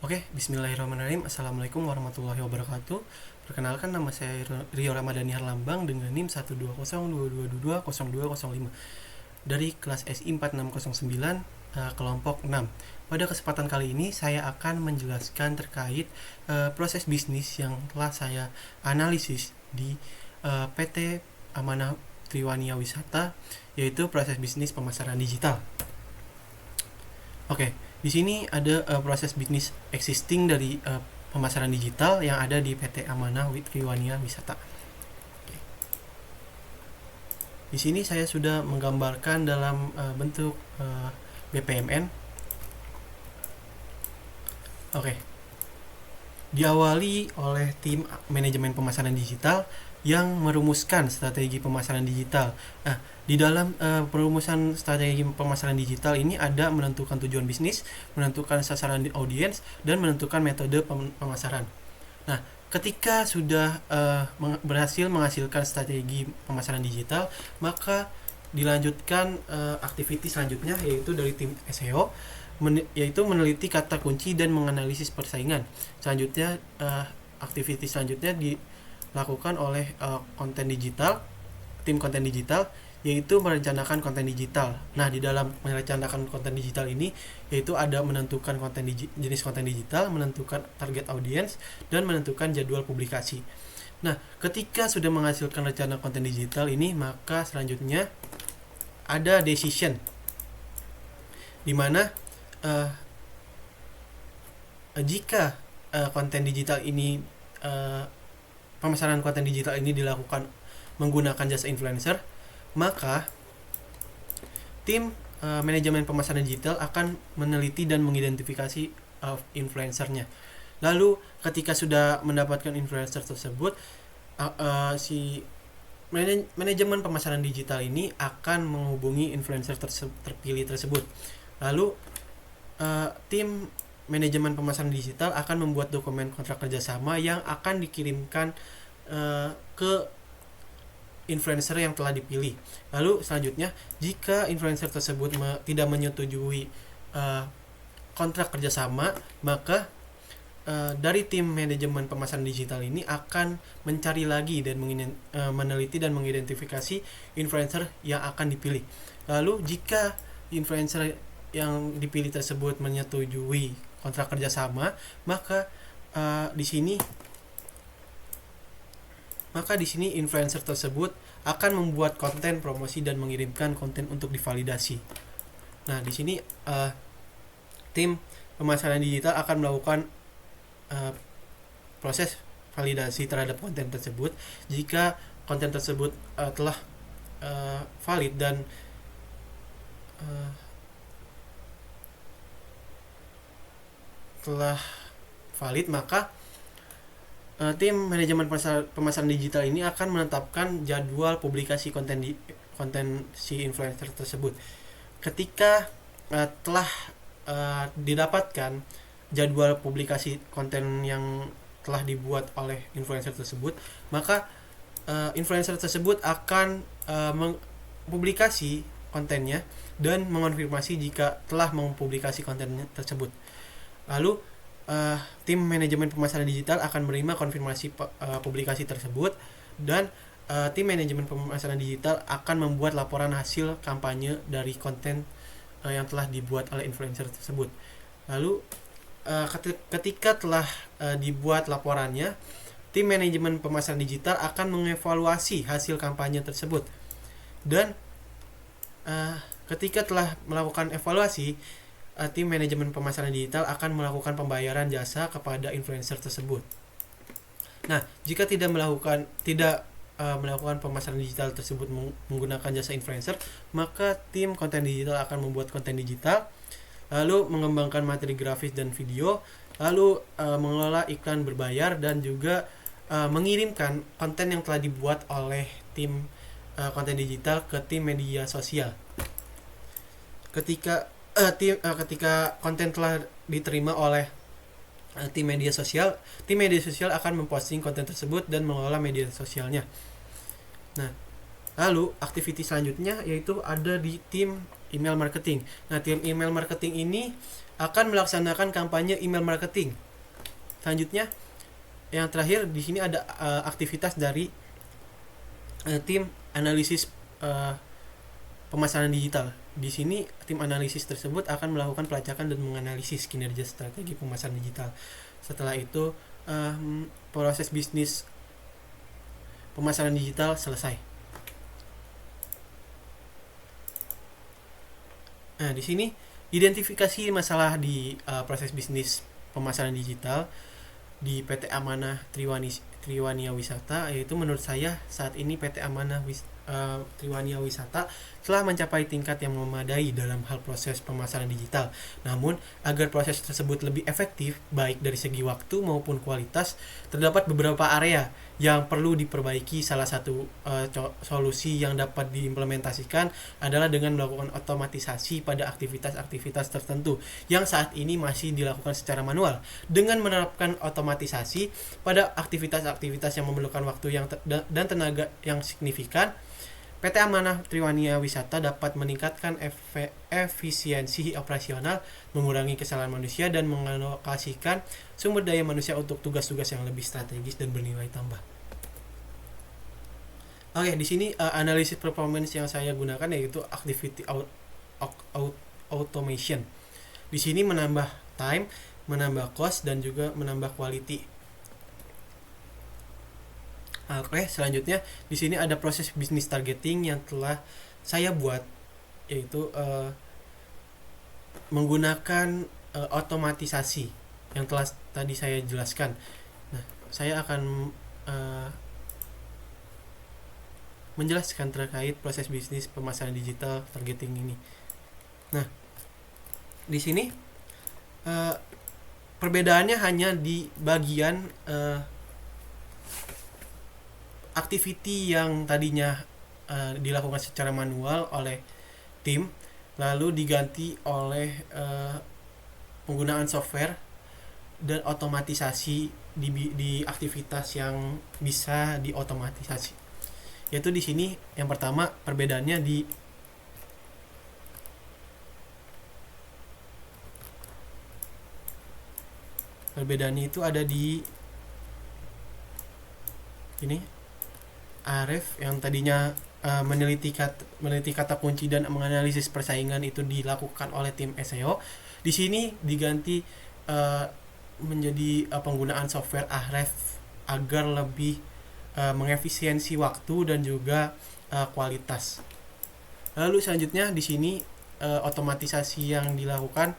Oke, bismillahirrahmanirrahim. Assalamualaikum warahmatullahi wabarakatuh. Perkenalkan, nama saya Rio Ramadhani Harlambang dengan NIM 12022220205 dari kelas SI 4609 kelompok 6. Pada kesempatan kali ini saya akan menjelaskan terkait proses bisnis yang telah saya analisis di PT Amanah Triwania Wisata, yaitu proses bisnis pemasaran digital. Oke, di sini ada proses bisnis existing dari pemasaran digital yang ada di PT Amanah Triwania Wisata. Oke. Di sini saya sudah menggambarkan dalam bentuk BPMN. Oke. Diawali oleh tim manajemen pemasaran digital yang merumuskan strategi pemasaran digital. Nah, di dalam perumusan strategi pemasaran digital ini ada menentukan tujuan bisnis, menentukan sasaran audiens, dan menentukan metode pemasaran. Nah, ketika sudah berhasil menghasilkan strategi pemasaran digital, maka dilanjutkan aktivitas selanjutnya, yaitu dari tim SEO, yaitu meneliti kata kunci dan menganalisis persaingan. Selanjutnya aktivitas selanjutnya dilakukan oleh tim konten digital, yaitu merencanakan konten digital. Nah, di dalam merencanakan konten digital ini yaitu ada menentukan jenis konten digital, menentukan target audiens, dan menentukan jadwal publikasi. Nah, ketika sudah menghasilkan rencana konten digital ini, maka selanjutnya ada decision, di mana jika konten digital ini pemasaran konten digital ini dilakukan menggunakan jasa influencer, maka tim manajemen pemasaran digital akan meneliti dan mengidentifikasi influencernya. Lalu ketika sudah mendapatkan influencer tersebut, si manajemen pemasaran digital ini akan menghubungi influencer terpilih tersebut. Lalu tim manajemen pemasaran digital akan membuat dokumen kontrak kerjasama yang akan dikirimkan ke influencer yang telah dipilih. Lalu selanjutnya, jika influencer tersebut tidak menyetujui kontrak kerjasama, maka dari tim manajemen pemasaran digital ini akan mencari lagi dan meneliti dan mengidentifikasi influencer yang akan dipilih. Lalu jika influencer yang dipilih tersebut menyetujui kontrak kerjasama, maka di sini influencer tersebut akan membuat konten promosi dan mengirimkan konten untuk divalidasi. Nah, di sini tim pemasaran digital akan melakukan proses validasi terhadap konten tersebut. Jika konten tersebut telah valid dan maka tim manajemen pemasaran digital ini akan menetapkan jadwal publikasi konten si influencer tersebut. Ketika telah didapatkan jadwal publikasi konten yang telah dibuat oleh influencer tersebut, maka influencer tersebut akan mempublikasi kontennya dan mengonfirmasi jika telah mempublikasi konten tersebut. Lalu tim manajemen pemasaran digital akan menerima konfirmasi publikasi tersebut, dan tim manajemen pemasaran digital akan membuat laporan hasil kampanye dari konten yang telah dibuat oleh influencer tersebut. Lalu ketika telah dibuat laporannya, tim manajemen pemasaran digital akan mengevaluasi hasil kampanye tersebut, dan ketika telah melakukan evaluasi, tim manajemen pemasaran digital akan melakukan pembayaran jasa kepada influencer tersebut. Nah, jika tidak melakukan pemasaran digital tersebut menggunakan jasa influencer, maka tim konten digital akan membuat konten digital, lalu mengembangkan materi grafis dan video, lalu mengelola iklan berbayar, dan juga mengirimkan konten yang telah dibuat oleh tim konten digital ke tim media sosial. Ketika konten telah diterima oleh tim media sosial akan memposting konten tersebut dan mengelola media sosialnya. Nah, lalu aktivitas selanjutnya yaitu ada di tim email marketing. Nah, tim email marketing ini akan melaksanakan kampanye email marketing. Selanjutnya, yang terakhir di sini ada aktivitas dari tim analisis pemasaran digital. Di sini tim analisis tersebut akan melakukan pelacakan dan menganalisis kinerja strategi pemasaran digital. Setelah itu proses bisnis pemasaran digital selesai. Nah, di sini identifikasi masalah di proses bisnis pemasaran digital di PT Amanah Triwania Wisata, yaitu menurut saya saat ini PT Amanah Triwania Wisata telah mencapai tingkat yang memadai dalam hal proses pemasaran digital. Namun, agar proses tersebut lebih efektif, baik dari segi waktu maupun kualitas, terdapat beberapa area yang perlu diperbaiki. Salah satu solusi yang dapat diimplementasikan adalah dengan melakukan otomatisasi pada aktivitas-aktivitas tertentu yang saat ini masih dilakukan secara manual. Dengan menerapkan otomatisasi pada aktivitas-aktivitas yang memerlukan waktu dan tenaga yang signifikan, PT Amanah Triwania Wisata dapat meningkatkan efisiensi operasional, mengurangi kesalahan manusia, dan mengalokasikan sumber daya manusia untuk tugas-tugas yang lebih strategis dan bernilai tambah. Oke, di sini analisis performance yang saya gunakan yaitu activity automation. Di sini menambah time, menambah cost, dan juga menambah quality. Oke, selanjutnya di sini ada proses bisnis targeting yang telah saya buat, yaitu menggunakan otomatisasi yang telah tadi saya jelaskan. Nah, saya akan menjelaskan terkait proses bisnis pemasaran digital targeting ini. Nah, di sini perbedaannya hanya di bagian activity yang tadinya dilakukan secara manual oleh tim, lalu diganti oleh penggunaan software dan otomatisasi di aktivitas yang bisa diotomatisasi. Yaitu di sini yang pertama perbedaannya itu ada di ini. Arif yang tadinya meneliti kata kunci dan menganalisis persaingan itu dilakukan oleh tim SEO. Di sini diganti menjadi penggunaan software Ahref agar lebih mengefisiensi waktu dan juga kualitas. Lalu selanjutnya di sini otomatisasi yang dilakukan,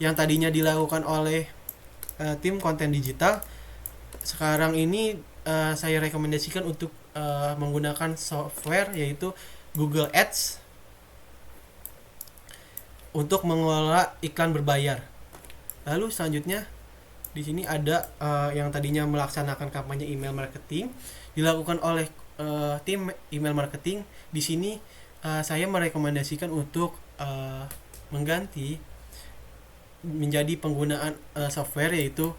yang tadinya dilakukan oleh tim konten digital, sekarang ini saya rekomendasikan untuk menggunakan software yaitu Google Ads untuk mengelola iklan berbayar. Lalu selanjutnya di sini ada yang tadinya melaksanakan kampanye email marketing dilakukan oleh tim email marketing. Di sini saya merekomendasikan untuk mengganti menjadi penggunaan software yaitu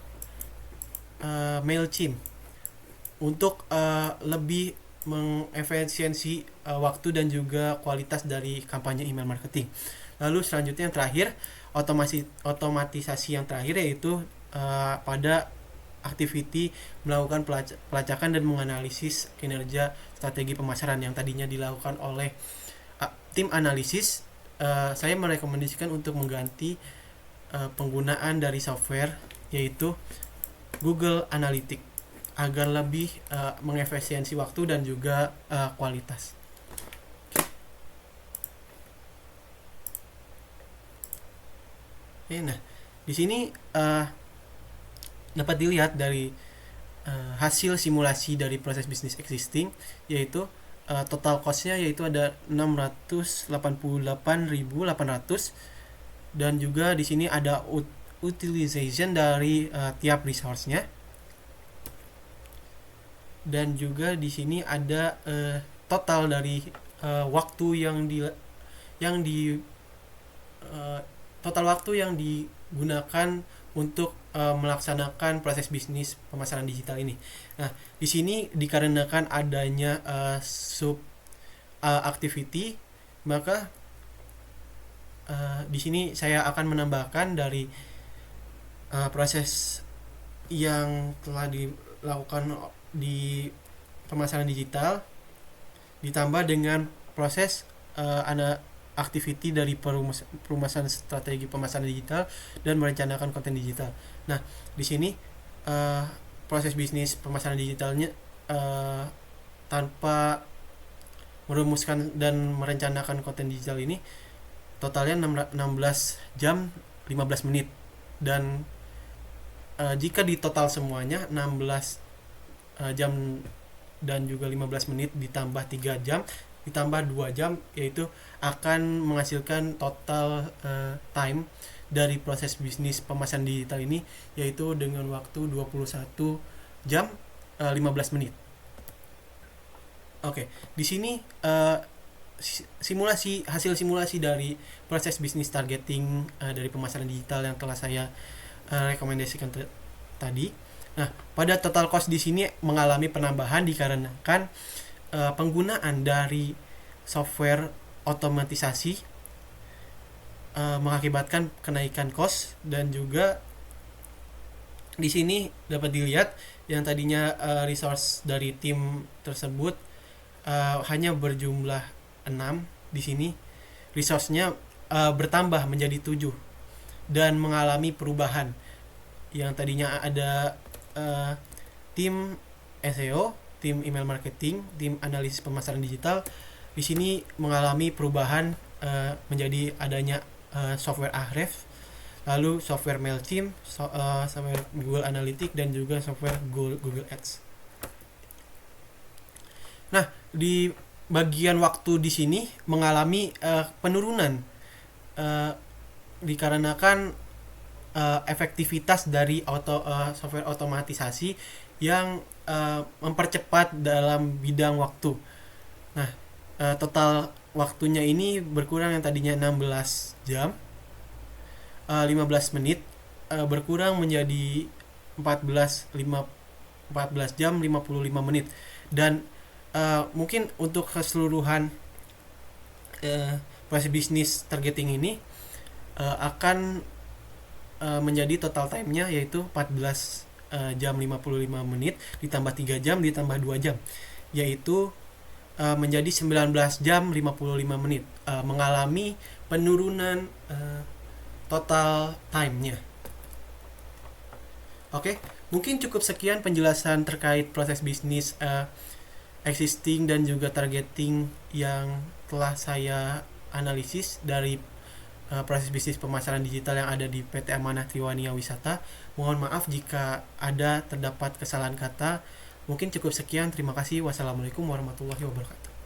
Mailchimp untuk lebih mengefisiensi waktu dan juga kualitas dari kampanye email marketing. Lalu selanjutnya yang terakhir, otomatisasi yang terakhir yaitu pada activity melakukan pelacakan dan menganalisis kinerja strategi pemasaran yang tadinya dilakukan oleh tim analisis. Saya merekomendasikan untuk mengganti penggunaan dari software yaitu Google Analytics agar lebih mengefisiensi waktu dan juga kualitas. Nah, di sini dapat dilihat dari hasil simulasi dari proses bisnis existing, yaitu total cost-nya yaitu ada 688.800, dan juga di sini ada utilization dari tiap resource-nya. Dan juga di sini ada total dari waktu total waktu yang digunakan untuk melaksanakan proses bisnis pemasaran digital ini. Nah, di sini dikarenakan adanya sub activity, maka di sini saya akan menambahkan dari proses yang telah dilakukan di pemasaran digital ditambah dengan proses activity dari perumasan strategi pemasaran digital dan merencanakan konten digital. Nah, di sini proses bisnis pemasaran digitalnya tanpa merumuskan dan merencanakan konten digital ini totalnya 16 jam 15 menit, dan jika di total semuanya 16 jam dan juga 15 menit ditambah 3 jam ditambah 2 jam, yaitu akan menghasilkan total time dari proses bisnis pemasaran digital ini, yaitu dengan waktu 21 jam 15 menit. Oke, di sini hasil simulasi dari proses bisnis targeting dari pemasaran digital yang telah saya rekomendasikan tadi. Nah, pada total cost di sini mengalami penambahan dikarenakan penggunaan dari software otomatisasi mengakibatkan kenaikan cost, dan juga di sini dapat dilihat yang tadinya resource dari tim tersebut hanya berjumlah 6, di sini resource-nya bertambah menjadi 7 dan mengalami perubahan. Yang tadinya ada tim SEO, tim email marketing, tim analisis pemasaran digital, di sini mengalami perubahan menjadi adanya software Ahrefs, lalu software Mailchimp, software Google Analytics, dan juga software Google Ads. Nah, di bagian waktu di sini mengalami penurunan dikarenakan efektivitas dari software otomatisasi yang mempercepat dalam bidang waktu. Nah, total waktunya ini berkurang, yang tadinya 16 jam 15 menit berkurang menjadi 14 jam 55 menit. Dan mungkin untuk keseluruhan proses bisnis targeting ini akan menjadi total time-nya yaitu 14 jam 55 menit ditambah 3 jam ditambah 2 jam, yaitu menjadi 19 jam 55 menit, mengalami penurunan total time-nya. Oke, mungkin cukup sekian penjelasan terkait proses bisnis existing dan juga targeting yang telah saya analisis dari proses bisnis pemasaran digital yang ada di PT Amanah Triwania Wisata. Mohon maaf jika terdapat kesalahan kata. Mungkin cukup sekian. Terima kasih. Wassalamualaikum warahmatullahi wabarakatuh.